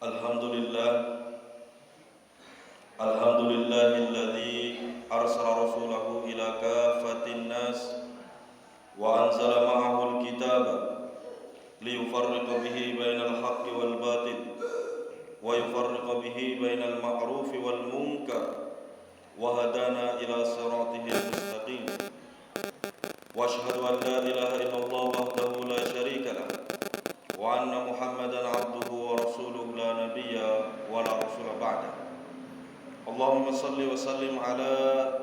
Alhamdulillah, alhamdulillahilladzi arsala rasulahu ila kafatin nas wa anzala ma'ahul kitaba liyufarriqa bihi bainal haqqi wal batil wa yufarriqa bihi bainal ma'rufi wal munkar wa hadana ila siratihil mustaqim. Wa asyhadu an la ilaha illallah wahdahu la syarika lah wa anna Muhammadan abduhu wa rasuluhu la nabiyya wa la rasula ba'da. Allahumma salli wa sallim ala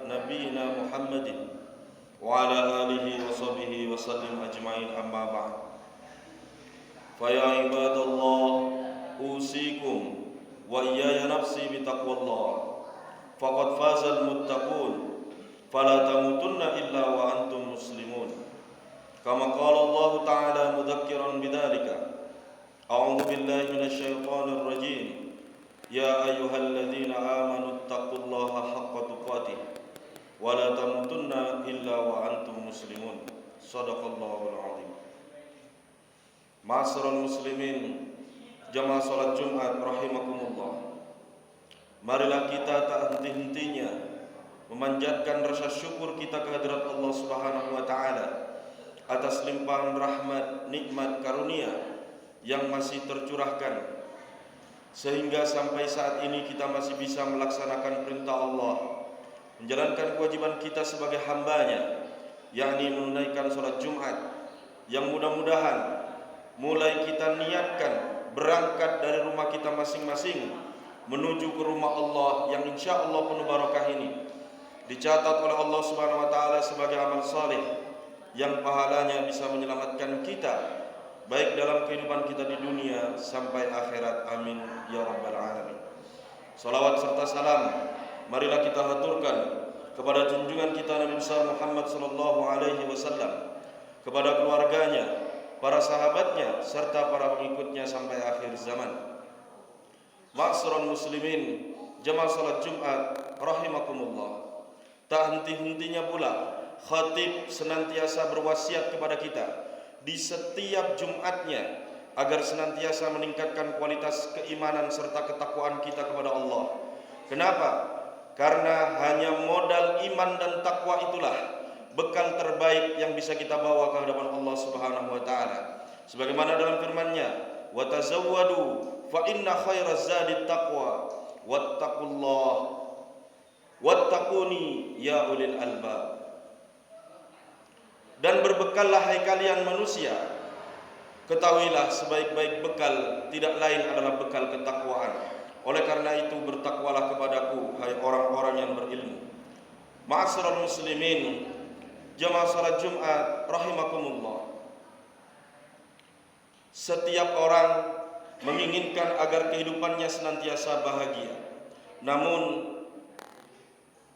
nabiyyina Muhammadin wa ala alihi wa sahbihi wa sallim ajma'in, amma ba'd. Fa ya ibadallah, usikum wa iyaya nafsi bitaqwallah. Faqad fazal muttaqun fala tamutunna illa wa antum muslimun. Kama qala Allah Ta'ala mudhakkiran bidzalika. A'udzu billahi minasyaitonir rajim. Ya ayyuhalladzina amanu taqullaha haqqa tuqatih wa la tamutunna illa wa antum muslimun. Shadaqallahul azim. Ma'asyiral muslimin, jamaah salat Jumat rahimakumullah. Marilah kita tak henti-hentinya memanjatkan rasa syukur kita kehadirat Allah Subhanahu wa taala atas limpahan rahmat, nikmat, karunia yang masih tercurahkan sehingga sampai saat ini kita masih bisa melaksanakan perintah Allah, menjalankan kewajiban kita sebagai hambanya, yakni menunaikan sholat Jumat, yang mudah-mudahan mulai kita niatkan berangkat dari rumah kita masing-masing menuju ke rumah Allah yang insya Allah penuh barakah ini dicatat oleh Allah Subhanahu wa taala sebagai amal saleh yang pahalanya bisa menyelamatkan kita baik dalam kehidupan kita di dunia sampai akhirat. Amin ya rabbal alamin. Salawat serta salam marilah kita haturkan kepada junjungan kita Nabi besar Muhammad sallallahu alaihi wasallam, kepada keluarganya, para sahabatnya serta para pengikutnya sampai akhir zaman. Ma'asyiral muslimin, jamaah salat Jumat rahimakumullah. Tak henti-hentinya pula khatib senantiasa berwasiat kepada kita di setiap Jumatnya agar senantiasa meningkatkan kualitas keimanan serta ketakwaan kita kepada Allah. Kenapa? Karena hanya modal iman dan takwa itulah bekal terbaik yang bisa kita bawa ke hadapan Allah Subhanahu wa taala. Sebagaimana dalam firman-Nya, "Wa tazawwadu fa inna khairaz zadit taqwa wattaqullah wattaquni ya ulil albab." Dan berbekallah hai kalian manusia, ketahuilah sebaik-baik bekal tidak lain adalah bekal ketakwaan. Oleh karena itu bertakwalah kepadaku hai orang-orang yang berilmu. Ma'asyiral muslimin, jamaah salat Jumat rahimakumullah. Setiap orang menginginkan agar kehidupannya senantiasa bahagia. Namun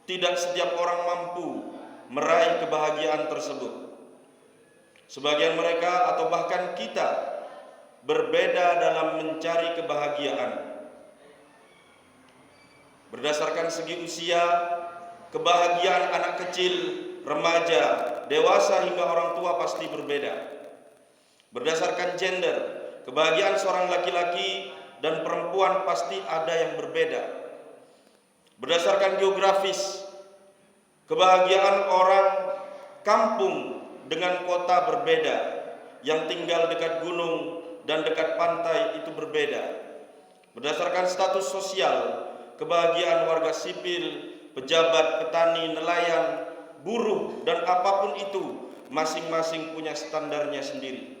tidak setiap orang mampu meraih kebahagiaan tersebut. Sebagian mereka atau bahkan kita berbeda dalam mencari kebahagiaan. Berdasarkan segi usia, kebahagiaan anak kecil, remaja, dewasa hingga orang tua pasti berbeda. Berdasarkan gender, kebahagiaan seorang laki-laki dan perempuan pasti ada yang berbeda. Berdasarkan geografis, kebahagiaan orang kampung dengan kota berbeda, yang tinggal dekat gunung dan dekat pantai itu berbeda. Berdasarkan status sosial, kebahagiaan warga sipil, pejabat, petani, nelayan, buruh, dan apapun itu masing-masing punya standarnya sendiri.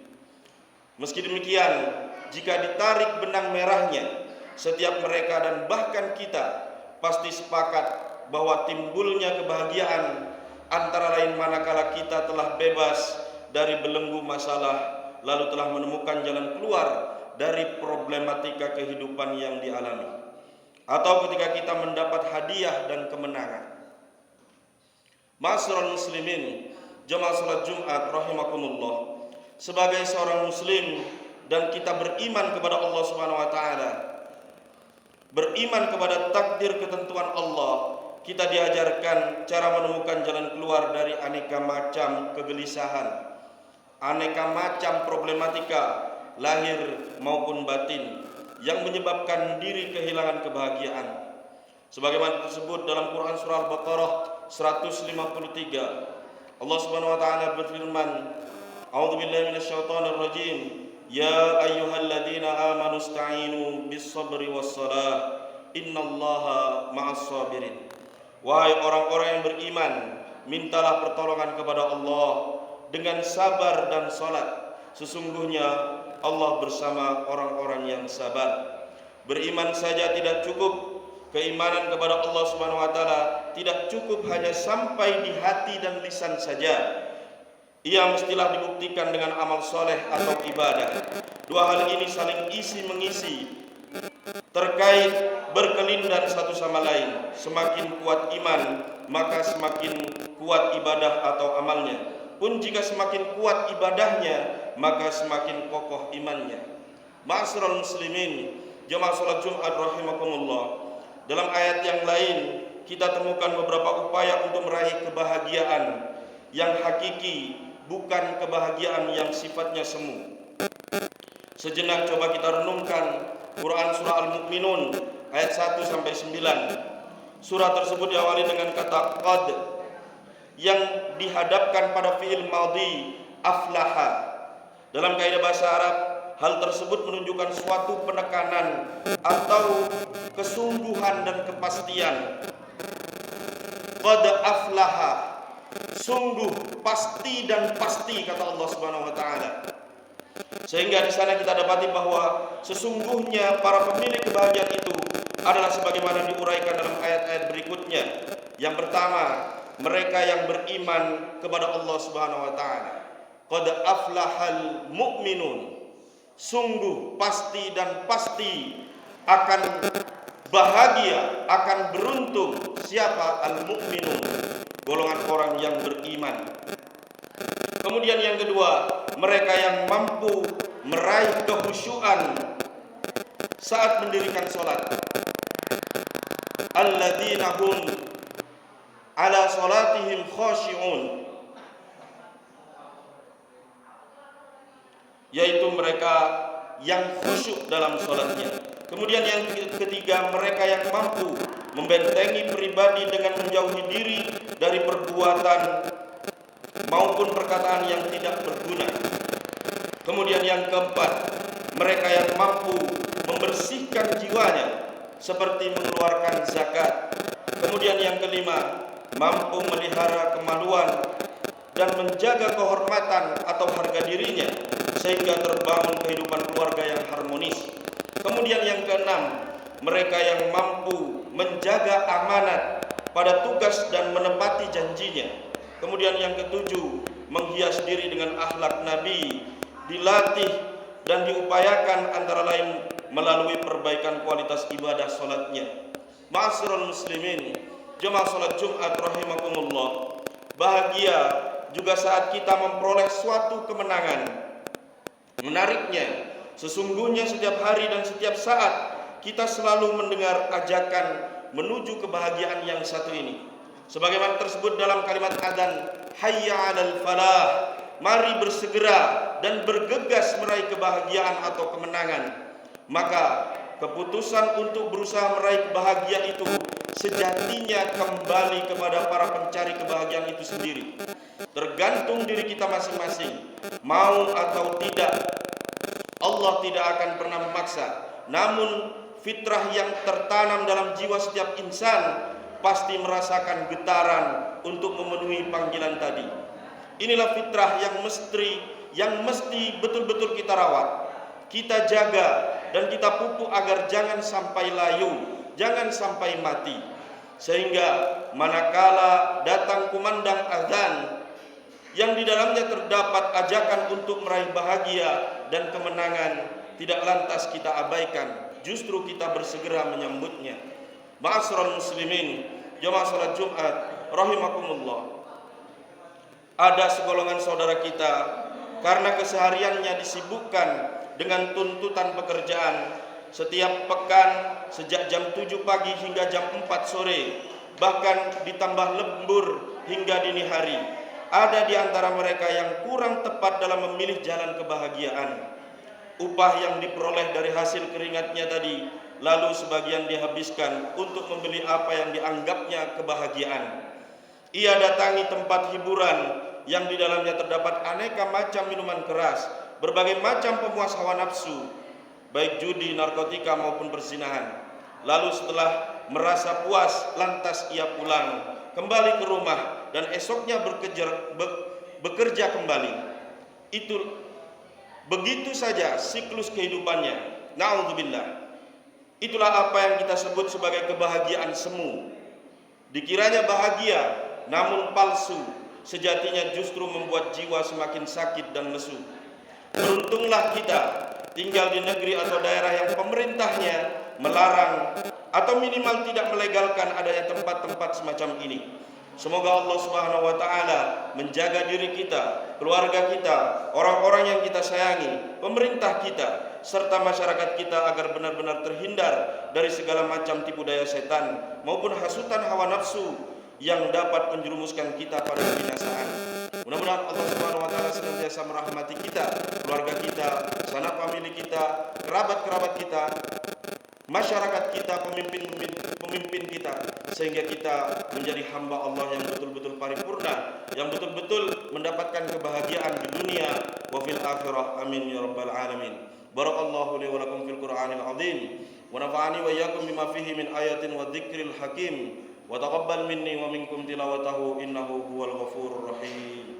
Meski demikian, jika ditarik benang merahnya, setiap mereka dan bahkan kita pasti sepakat bahwa timbulnya kebahagiaan antara lain manakala kita telah bebas dari belenggu masalah, lalu telah menemukan jalan keluar dari problematika kehidupan yang dialami, atau ketika kita mendapat hadiah dan kemenangan. Ma'asyiral muslimin, jamaah salat Jumat rahimakumullah. Sebagai seorang muslim dan kita beriman kepada Allah Subhanahu wa taala, beriman kepada takdir ketentuan Allah, kita diajarkan cara menemukan jalan keluar dari aneka macam kegelisahan, aneka macam problematika lahir maupun batin, yang menyebabkan diri kehilangan kebahagiaan. Sebagaimana tersebut dalam Quran surah Al-Baqarah 153, Allah Subhanahu wa taala berfirman, A'udzubillahi minasyaitonir rajim. Ya ayyuhalladzina amanu ista'inu bis-sabri was-salah. Innallaha ma'as sabirin. Wahai orang-orang yang beriman, mintalah pertolongan kepada Allah dengan sabar dan salat. Sesungguhnya Allah bersama orang-orang yang sabar. Beriman saja tidak cukup. Keimanan kepada Allah Subhanahu wa taala tidak cukup hanya sampai di hati dan lisan saja. Ia mestilah dibuktikan dengan amal soleh atau ibadah. Dua hal ini saling isi mengisi, terkait berkelindan satu sama lain. Semakin kuat iman, maka semakin kuat ibadah atau amalnya. Pun jika semakin kuat ibadahnya, maka semakin kokoh imannya. Ma'asyiral muslimin, jemaah salat Jumat rahimakumullah. Dalam ayat yang lain kita temukan beberapa upaya untuk meraih kebahagiaan yang hakiki, bukan kebahagiaan yang sifatnya semu. Sejenak coba kita renungkan Quran surah Al-Mu'minun ayat 1 sampai 9. Surah tersebut diawali dengan kata qad yang dihadapkan pada fi'il madhi aflaha. Dalam kaidah bahasa Arab, hal tersebut menunjukkan suatu penekanan atau kesungguhan dan kepastian. Qad aflaha, sungguh, pasti dan pasti, kata Allah Subhanahu wa taala. Sehingga di sana kita dapati bahwa sesungguhnya para pemilik kebahagiaan itu adalah sebagaimana diuraikan dalam ayat-ayat berikutnya. Yang pertama, mereka yang beriman kepada Allah Subhanahu wa taala. Qad aflahal mu'minun, sungguh pasti dan pasti akan bahagia, akan beruntung siapa? Al-mu'minun, golongan orang yang beriman. Kemudian yang kedua, mereka yang mampu meraih kehusyuan saat mendirikan salat. Alladzina hum ala salatihim khashi'un, yaitu mereka yang khusyuk dalam salatnya. Kemudian yang ketiga, mereka yang mampu membentengi pribadi dengan menjauhi diri dari perbuatan maupun perkataan yang tidak berguna. Kemudian yang keempat, mereka yang mampu membersihkan jiwanya seperti mengeluarkan zakat. Kemudian yang kelima, mampu melihara kemaluan dan menjaga kehormatan atau harga dirinya sehingga terbangun kehidupan keluarga yang harmonis. Kemudian yang keenam, mereka yang mampu menjaga amanat pada tugas dan menepati janjinya. Kemudian yang ketujuh, menghias diri dengan akhlak Nabi, dilatih dan diupayakan antara lain melalui perbaikan kualitas ibadah salatnya. Ma'asyiral muslimin, jemaah salat Jumat rahimakumullah. Bahagia juga saat kita memperoleh suatu kemenangan. Menariknya, sesungguhnya setiap hari dan setiap saat kita selalu mendengar ajakan menuju kebahagiaan yang satu ini. Sebagaimana tersebut dalam kalimat adzan, hayya 'alal falah, mari bersegera dan bergegas meraih kebahagiaan atau kemenangan. Maka keputusan untuk berusaha meraih kebahagiaan itu sejatinya kembali kepada para pencari kebahagiaan itu sendiri. Tergantung diri kita masing-masing, mau atau tidak. Allah tidak akan pernah memaksa. Namun fitrah yang tertanam dalam jiwa setiap insan pasti merasakan getaran untuk memenuhi panggilan tadi. Inilah fitrah yang mesti betul-betul kita rawat, kita jaga dan kita pupuk agar jangan sampai layu, jangan sampai mati. Sehingga manakala datang kumandang azan yang di dalamnya terdapat ajakan untuk meraih bahagia dan kemenangan, tidak lantas kita abaikan, justru kita bersegera menyambutnya. Ma'asyiral muslimin, jemaah salat Jumat rahimakumullah. Ada segolongan saudara kita karena kesehariannya disibukkan dengan tuntutan pekerjaan setiap pekan sejak jam 7 pagi hingga jam 4 sore, bahkan ditambah lembur hingga dini hari. Ada di antara mereka yang kurang tepat dalam memilih jalan kebahagiaan. upah yang diperoleh dari hasil keringatnya tadi, lalu sebagian dihabiskan untuk membeli apa yang dianggapnya kebahagiaan. Ia datangi tempat hiburan yang di dalamnya terdapat aneka macam minuman keras, berbagai macam pemuas hawa nafsu, baik judi, narkotika maupun perzinahan. Lalu setelah merasa puas, lantas ia pulang kembali ke rumah dan esoknya bekerja kembali. Begitu saja siklus kehidupannya. Na'udzubillah. Itulah apa yang kita sebut sebagai kebahagiaan semu. Dikiranya bahagia, namun palsu, sejatinya justru membuat jiwa semakin sakit dan lesu. Beruntunglah kita tinggal di negeri atau daerah yang pemerintahnya melarang atau minimal tidak melegalkan adanya tempat-tempat semacam ini. Semoga Allah Subhanahu wa taala menjaga diri kita, keluarga kita, orang-orang yang kita sayangi, pemerintah kita, serta masyarakat kita agar benar-benar terhindar dari segala macam tipu daya setan maupun hasutan hawa nafsu yang dapat menjerumuskan kita pada kebinasaan. Mudah-mudahan Allah Subhanahu wa taala senantiasa merahmati kita, keluarga kita, sanak famili kita, kerabat-kerabat kita, masyarakat kita, pemimpin kita, sehingga kita menjadi hamba Allah yang betul-betul paripurna, yang betul-betul mendapatkan kebahagiaan di dunia wa fil akhirah. Amin ya rabbal alamin. Barakallahu li wa lakum fil Qur'anil azim wa nafa'ani wa iyyakum bima fihi min ayatin wa dzikril hakim wa taqabbal minni wa minkum tilawatahu innahu huwal ghafurur rahim.